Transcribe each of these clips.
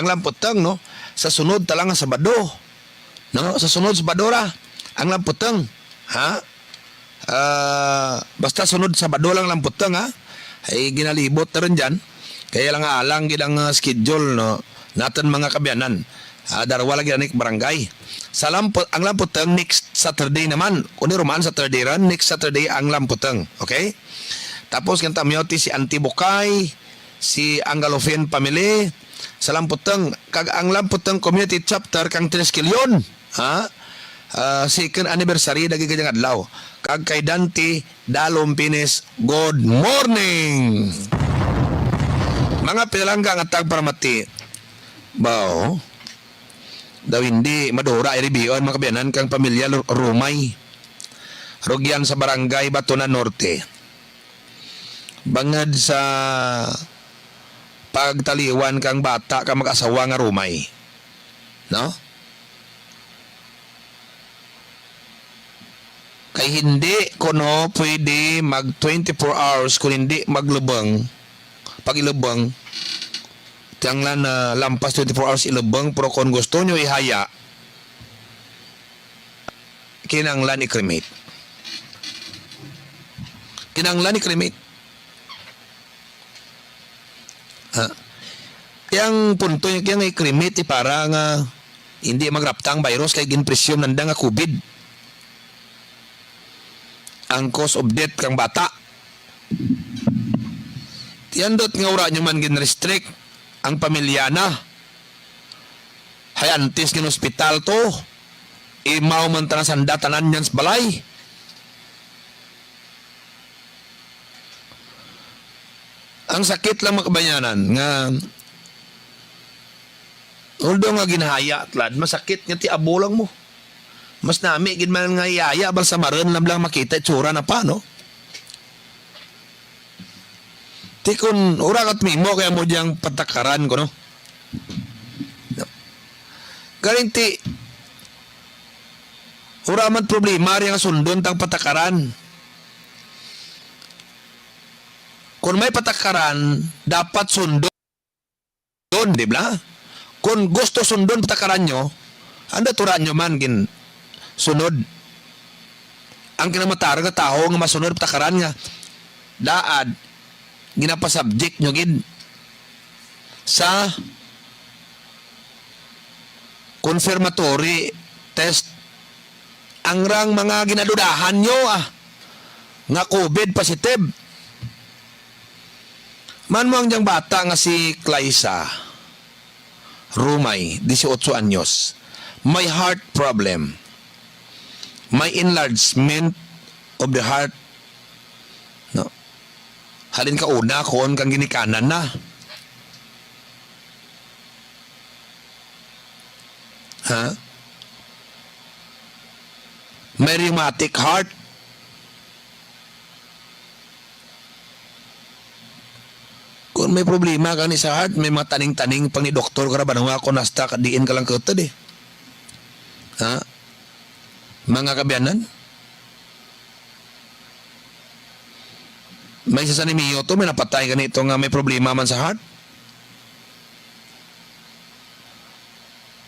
ang lamputang, no? Sa sunod talang nga Sabado. No? Sa sunod Sabado ra ang lamputang. Ha? Basta sunod Sabado lang lamputang, ha? Ay ginalibot na rin dyan. Kaya lang alang gidang schedule, no? Natin mga kabyanan. Darwa lagi na barangay. Sa ang lamputang next Saturday naman. Kung Roman Saturday ran, next Saturday ang lamputang. Okay? Tapos kanta miyoti si Auntie Bukay, si Angalofin Family, sa lamputang, kag ang lamputang community chapter kang Triskelion. Ha? Second anniversary dagi kanyang adlaw. Kag kay Dante Dalom Pines, good morning. Mga pinalangga nga tagparamati. Bao. Daw hindi madura iribion mga kabiyanan kang pamilya Rumay. Rugyan sa barangay Batunan Norte. Bangad sa pagtaliwan kang bata kang mag-asawa nga Rumay. No? Kay hindi kuno pwede mag 24 hours kung hindi maglubang. Pag ilubang, tiyanglan na lampas 24 hours ilubang, pero kung gusto nyo ihaya, kinanglan i-cremate. Kinanglan i-cremate. Yang punto yung i-cremate para nga hindi magraptang virus kay ginpresyon nanda nga COVID. Ang cause of death kang bata. Tiyandot nga ura nyo man gin-restrict ang pamilya na. Hayantis gin hospital to. Imaw man tanang sandatanan yan sa balay. Ang sakit lang makabanyanan nga although nga ginahaya tlad, masakit nga ti abo lang mo. Mas nami gid man nga iyaya bal sa maron lang makita itsura na pa, no? Ti kun ura kat mimo kaya mo diyang patakaran ko, no? Galing ura man problema rin nga sundon tang patakaran. Kung may patakaran, dapat sundon, di ba? Kung gusto sundon patakaran nyo, anda turan nyo man gin sunod. Ang kinamatarang nga tao nga masunod patakaran nga daad ginapasubject nyo gid sa confirmatory test. Ang rang mga ginadudahan nyo nga COVID positive. Man mo ang diyang bata nga si Claisa Rumay, 18 anyos, may heart problem. May enlargement of the heart. No? Halin ka una kung kang ginikanan na. Ha? May rheumatic heart. Kung may problema ka ni sa heart, may mga taning-taning pang ni doktor ka na ba nang ako nasta diin ka lang kautad eh. Ha? Mga kabyanan, may isa sa nimiyo to, may napatay ganito nga may problema man sa heart.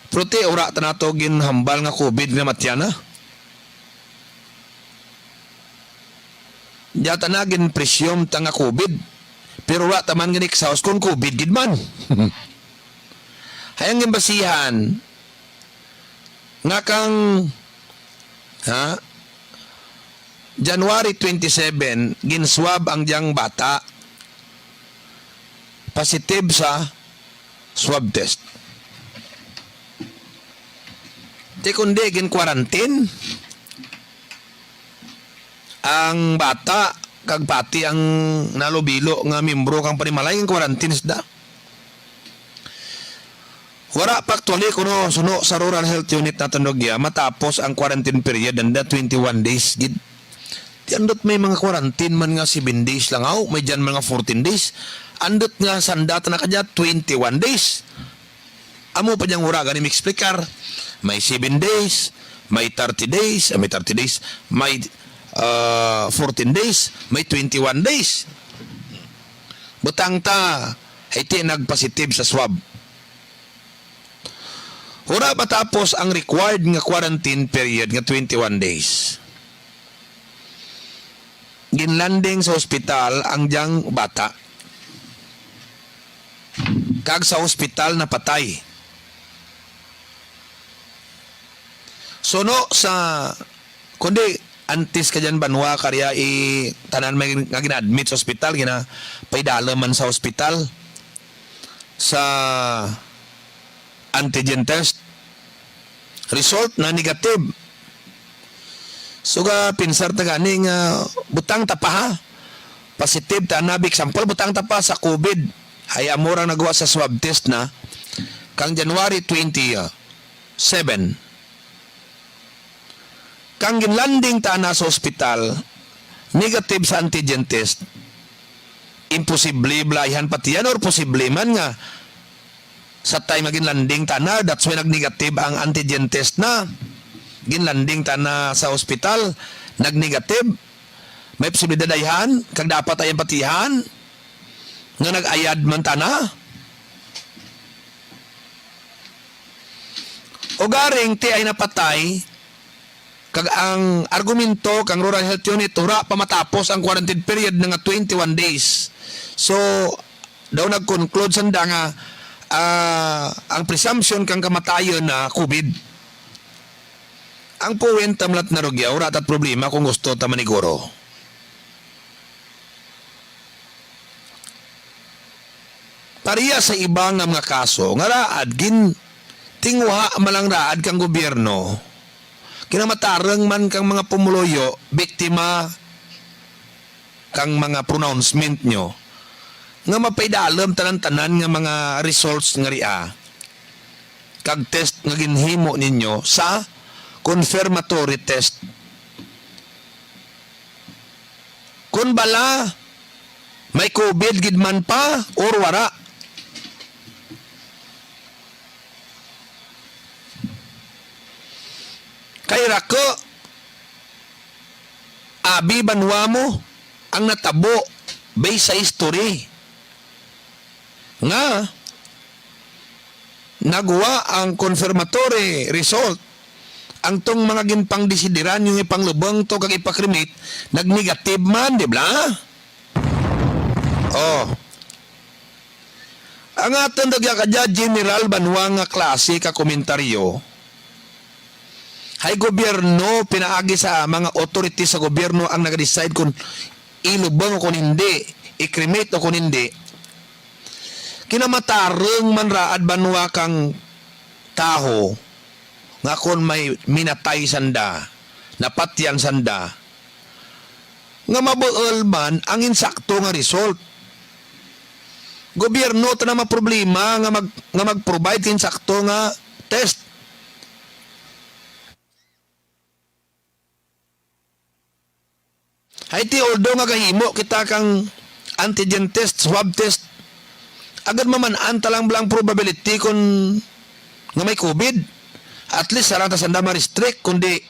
Pero ti, ura ta na to ginhambal nga COVID nga matyana. Diyata na ginpresyom ta nga COVID. Pero ura ta man ganik sa house kung COVID gid man. Hayang gimbasihan nga kang January 27, ginswab ang diyang bata. Positive sa swab test. Di kundi, gin-quarantine. Ang bata, kag pati ang nalubilo nga membro kang panimalay, gin-quarantine isda. Wala pa actually kuno suno sa rural health unit na Tandogya matapos ang quarantine period anda 21 days gid. Ti andot may mga quarantine man nga 7 days lang aw, may diyan mga 14 days. Andot nga sandata na kadya 21 days. Amo pa diyang ura gani mi-explicar. May 7 days, may 30 days, may 30 days, may 14 days, may 21 days. Butang ta, iti nagpositive sa swab. Hura matapos ang required nga quarantine period nga 21 days. Ginlanding sa ospital ang diyang bata. Kag sa ospital na patay. So no, sa kundi antes ka dyan banwa karya tanan may nga gina-admit sa ospital, paidala man sa ospital sa antigen test. Result na negative. So pinsar ta gani nga butang tapa ha. Positive ta nabi example butang tapa sa COVID. Ay amorang nagawa sa swab test na kang January 27. Kang ginlanding ta na sa ospital negative sa antigen test. Imposible blayan pati yan or posible man nga sa time na ginlanding ta na, that's why nag-negative ang antigen test na. Ginlanding ta na sa ospital, nag-negative. May posibilidad ayhan, kag dapat ayang patihan, nga nag-ayad man ta na. O garing ti ay napatay, kag ang argumento kang Rural Health Unit, ura pa matapos ang quarantine period nga 21 days. So, daw nag-conclude sanda nga, ang presumption kang kamatayon na COVID. Ang puwin tamlat na rugyaw, ratat problema kung gusto tamaniguro. Pariya sa ibang nga mga kaso, nga raad, tingwa malang raad kang gobyerno, kinamatarang man kang mga pumuloyo, biktima kang mga pronouncement nyo, nga mapaidalam tanan-tanan nga mga results nga ria kag test nga ginhimo ninyo sa confirmatory test. Kun bala may COVID gid man pa or wara. Kay rako abi banwa mo ang natabo based sa history nga nagawa ang confirmatory result ang tong mga ginpang desideran yung ipanglubong to kag ipakrimit nag-negative man, di ba? Oh. Ang aton dagya kadya General Banwa nga klase ka komentaryo. Hay gobyerno pinaagi sa mga authorities sa gobyerno ang nag-decide kung ilubong o kung hindi, ikrimit o kung hindi. Kinamatarong manraad banwa kang taho nga kung may minatay sanda, napatyan sanda, nga mabuol man ang insakto nga result. Gobyerno ito na problema nga mag-provide insakto nga test. Haiti although nga gahimo kita kang antigen test, swab test, agad mamanaan talang blang probability kung nga may COVID. At least sarang tasanda ma-restrict, kundi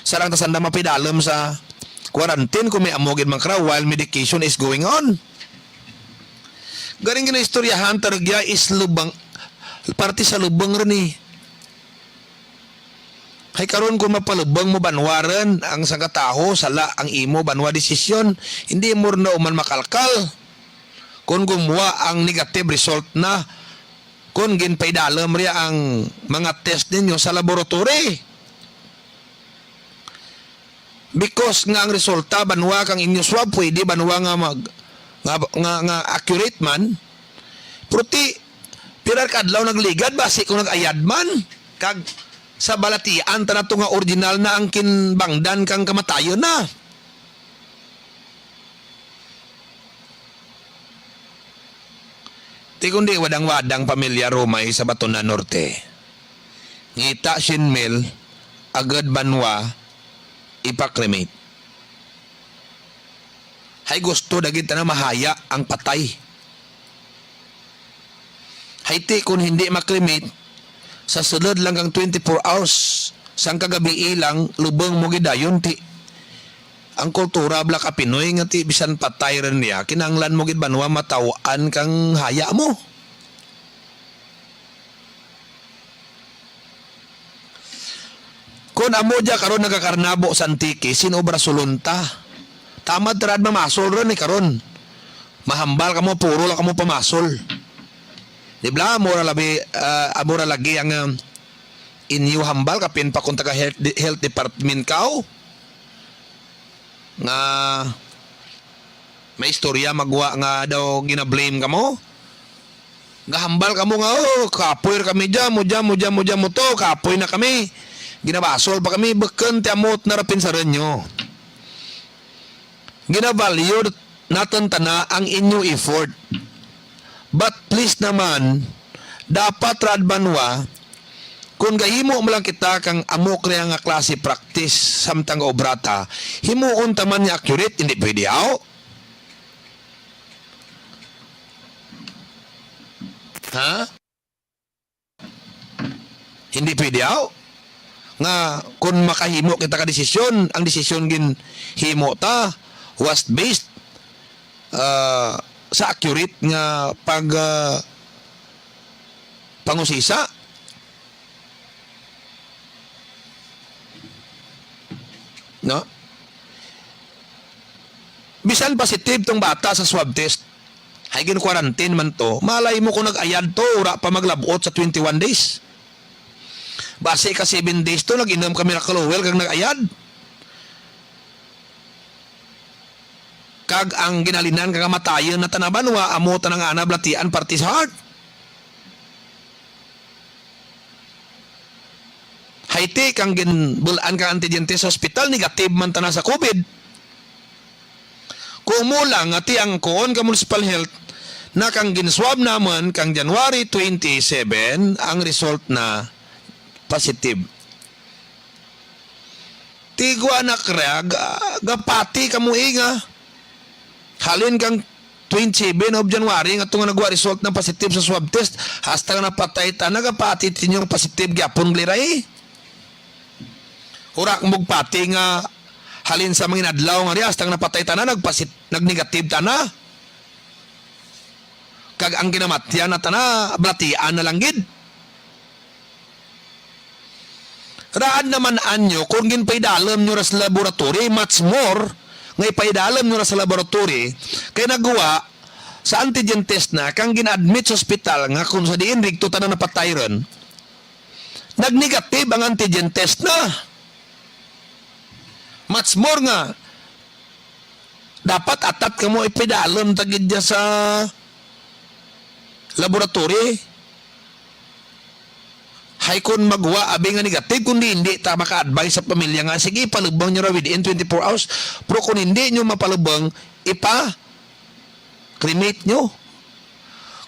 sarang tasanda mapidalam sa quarantine kung may amogin man kra while medication is going on. Garing ginaistoryahan taragya is lubang, parte sa lubang rin eh. Kay karon kung mapalubang mo banwaran ang sagataho, sala ang imo banwa desisyon, hindi mo na uman makalkal. Kung gumawa ang negative result na kung ginpaidalam riya ang mga test ninyo sa laboratory. Because nga ang resulta banwa kang inyo swab pwede banwa nga accurate man. Pruti pirar kadlaw nagligad basi kung nagayad man kag sa balatian tanato nga original na ang kinbangdan kang kamatayon na. Ti kundi wadang-wadang pamilya Romay sa Batonan Norte. Ngita sinmil, agad banwa, ipakremate. Hay gusto dagit na mahaya ang patay. Hay ti kung hindi makremate, sa sulod lang kang 24 hours, sang kagabi ilang, lubong mo gidayon ti. Ang kultura bla ka Pinoy nga ti bisan patay ren niya kinanglan mo gid banwa matawaan kang haya mo. Kung amo dya karon nagakarnabo sa antiki, sinobra sulunta. Tamad tarad mamasol ron karon. Mahambal kamo, puro lang kamo pamasol. Di ba? Amora lagi ang inyo hambal kapin pa kung taga health department kao. Nga may istorya magwa nga daw gina-blame kamo. Gahambal kamo nga, kapoy kami dyan mo to, kapoy na kami. Ginabasol pa kami, bakan ti amot na rapin sa renyo. Ginavalue natin tana ang inyo effort. But please naman, dapat radbanwa, kung gahimo mo lang kita kang amok rin nga klase practice samtang obrata, himuon taman niya accurate, hindi pwede ako. Ha? Hindi pwede ako. Nga, kung makahimo kita ka desisyon, ang desisyon gin himo ta, was based sa accurate nga pangusisa. No? Bisan positive tong bata sa swab test. Hay gin quarantine man to. Malay mo kung nag-ayad to, ura pa maglabot sa 21 days. Base ka 7 days to, nag-inom kami na kalowel kag nag-ayad. Kag ang ginalinan kagamatayon na tanaban wa amo tanang ana blatian party sa heart. Haiti kang ginbulaan ka antigen test sa hospital negative man tanan sa COVID. Kung mo lang ati ang koon ka municipal health na kang ginswab naman kang January 27 ang result na positive. Tigwa na krag gapati ka mo inga. Halin kang 27 of January nga itong nagwa result ng positive sa swab test hasta nga napatay ta nagapati tinyong positive gyapon gliray. Hurak mong pati nga halin sa mga inadlaw nga ri hasta nga napatay ta na nagnegative ta na. Kag ang ginamatyan na ta na blatian na lang gid. Raan naman anyo kung ginpaidalam nyo sa laboratory much more nga ipaidalam nyo sa laboratory kay nagawa sa antigen test na kang gina-admit sa hospital nga kung sa diin rigto ta na napatay ron nag-negative ang antigen test na much more nga dapat atat ka mo ipaidalam tagid dya sa laboratory. Hay kun magwa abi nga negative kundi hindi ta maka-advise sa pamilya nga sige palubang nyo ra within 24 hours pero kung hindi nyo mapalubang cremate nyo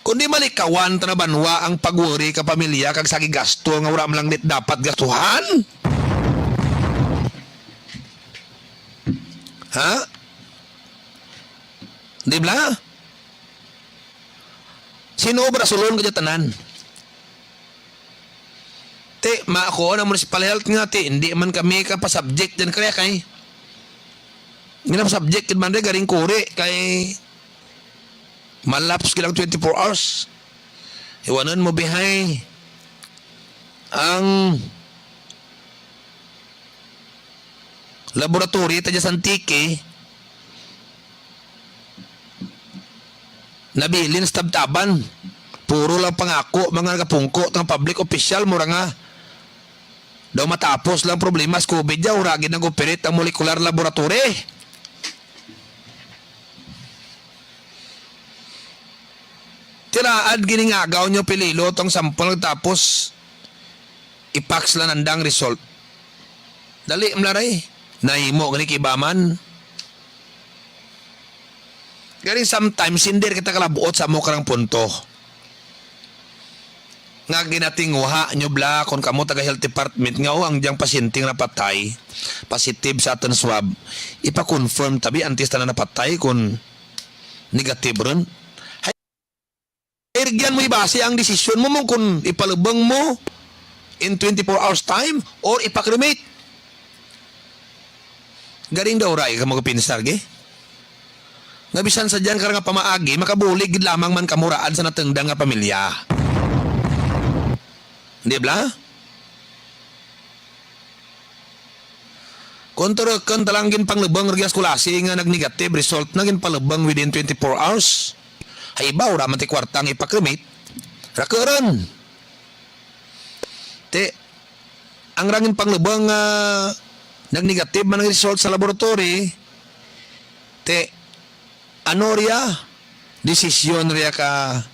kundi malikawan ta na banwa ang pagwori ka pamilya kag sagi gasto nga wala man lang dit dapat gastuhan. Ha? Di ba? Sinobra sulon ka tanan. Te, maako na municipal health nga, te, hindi man kami ka pa-subject din kaya kay hindi na pa-subject man rin garing kuri kay malaps kilang 24 hours. Iwanan mo bihay ang laboratory ta sa antike nabilin sa tabtaban. Puro lang pangako mga nagapungko ng public official mura nga daw matapos lang problema sa COVID dya, uragin ng operate ang molecular laboratory. Tiraad giningagaw nyo pililo tong sample tapos ipax lang nandang result. Dali mlaray. Nahimo gani kibaman. Gani sometimes hindi kita kalabuot sa mo karang punto. Nga ginatinguha nyo bla kung kamo taga health department nga ang diyang pasyente nga napatay positive sa aton swab ipa-confirm tabi antes na napatay kung negative ron. Irgyan mo ibase ang desisyon mo kung ipalubang mo in 24 hours time or ipakremate. Garing daw ray ka mga pinsar ge. Nga bisan sa dyan ka nga pamaagi makabulig lamang man kamuraan sa natendang nga pamilya. Di ba? Kontrakan talangin panglubang regas kulasi nga nag-negative result na ginpalubang within 24 hours. Ay ibaw raman ti kwartang ipakrimit. Rakaran. Te, ang rangin panglubang nag-negative man ang result sa laboratory. Te, ano riya? Desisyon riya ka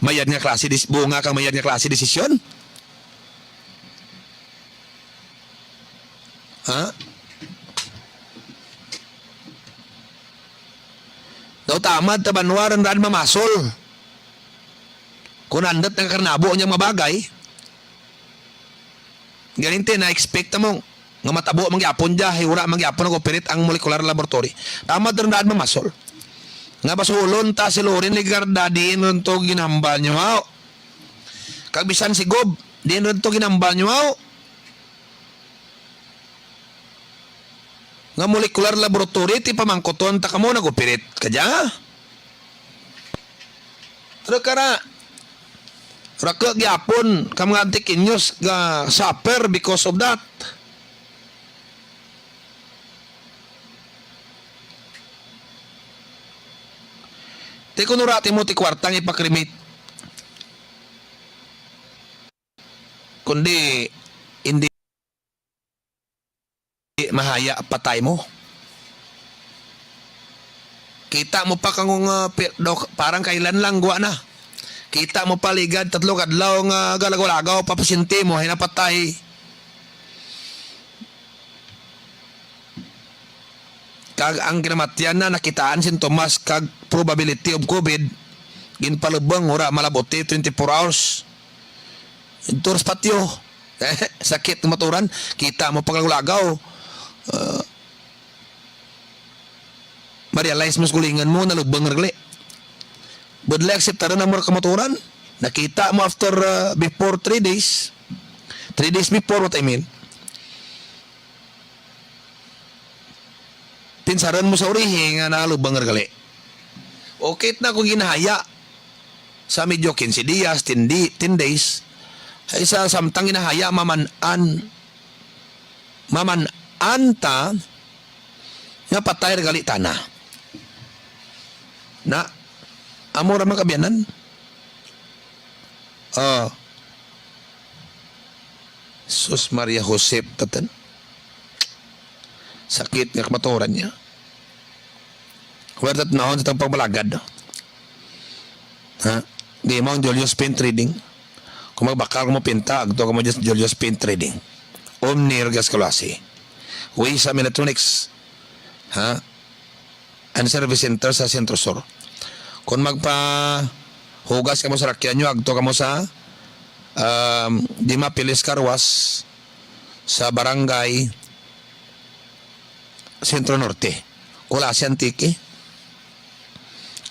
mayad nga klase bunga kang mayad nga klase desisyon? Ha? Daw tamad tabanwaran ran mamasol. Kung andat ng karnabo niyang mabagay, ganinte na expect mo nga matabo mangyapon dia, hiwara mangyapon ang operate ang molecular laboratory. Tamad ran daan mamasol. Nga basulon ta si Lorin ligarda diin ron to ginambal nyo hao. Kagbisan si Gob, diin ron to ginambal nyo hao. Nga molecular laboratory ti pamangkoton ta kamo nag-operate ka dya. Pero kara, raka gyapon kam nga antikinyos ga suffer because of that. Ti kunurati mo ti kwartang ipakrimit. Kundi hindi mahaya patay mo. Kita mo pa kang parang kailan lang guwa na. Kita mo paligad tatlo kadlaw nga galagaw-lagaw papasyente mo ay napatay. Kag ang kinamatyan na nakitaan sintomas kag probability of COVID ginpalubang ora malabote 24 hours. Intoros patyo. Sakit ng maturan. Kita mo paglagaw. Ma-realize mo kulingan mo na lubang regli. Budlay akseptaran ang mga kamaturan. Nakita mo after before 3 days. 3 days before, what I mean. Pinsaran mo sa urihe nga nalubang regali. Okay na kung ginahaya sa medyo 15 dias, 10 days, ay sa samtang ginahaya mamanan ta nga patay regali tana. Na amo ra man kabyanan. Sus Maria Josep tatan. Sakit nga kamaturan niya. Wertat naon sa tang pagbalagad. Ha? Di mo ang Julius Paint Trading. Kung magbakal mo pinta, agto ka mo Julius Paint Trading. Omni Regas Kulasi. Wisa Electronics. Ha? And Service Center sa Centro Sur. Kung hugas ka mo sa rakyan nyo, agto ka mo sa Dima Pilis Carwas sa Barangay Centro Norte. Kulasi Antique.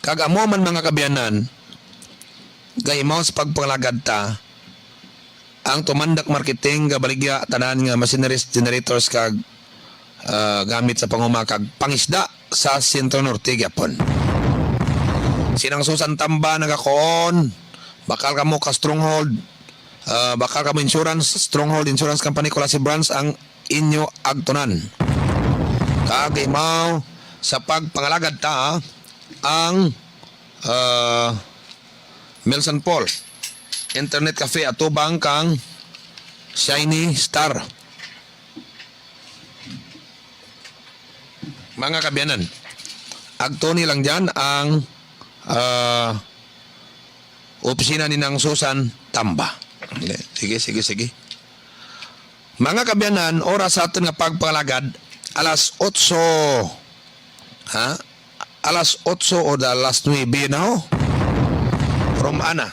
Kagamo man mga kabyanan, gahimaw sa pagpanglagad ta, ang tumandak marketing gabaligya tanan nga machineries, generators kag gamit sa pangumakag pangisda sa Centro Norte gyapon. Sinang susan tamba nagakoon, bakal kamo ka stronghold, bakal kamo insurance, stronghold insurance company Kulasi Branch ang inyo agtunan. Kagimaw sa pagpangalagad ta ang Milson Paul Internet Cafe at tubang kang Shiny Star. Mga kabyanan, agtoni lang dyan ang opisina ni Nang Susan Tamba. Sige. Mga kabyanan, oras sa atin nga pagpangalagad alas 8. Ha? Alas 8 o alas 9 na ho. From Ana.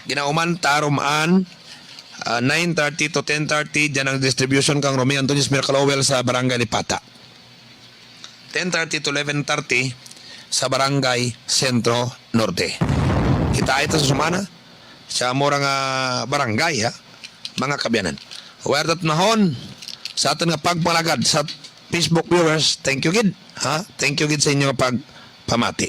Ginauman ta Romaan 9:30 to 10:30 dyan ang distribution kang Romeo Antonis Mircalowel sa Barangay Lipata. 10:30 to 11:30 sa Barangay Centro Norte. Kita ito sa sumana sa morang barangay ha, mga kabyanan. Werdat nahon sa atin nga pagpalagad sa Facebook viewers, thank you gid ha, thank you gid sa inyo pagpamati.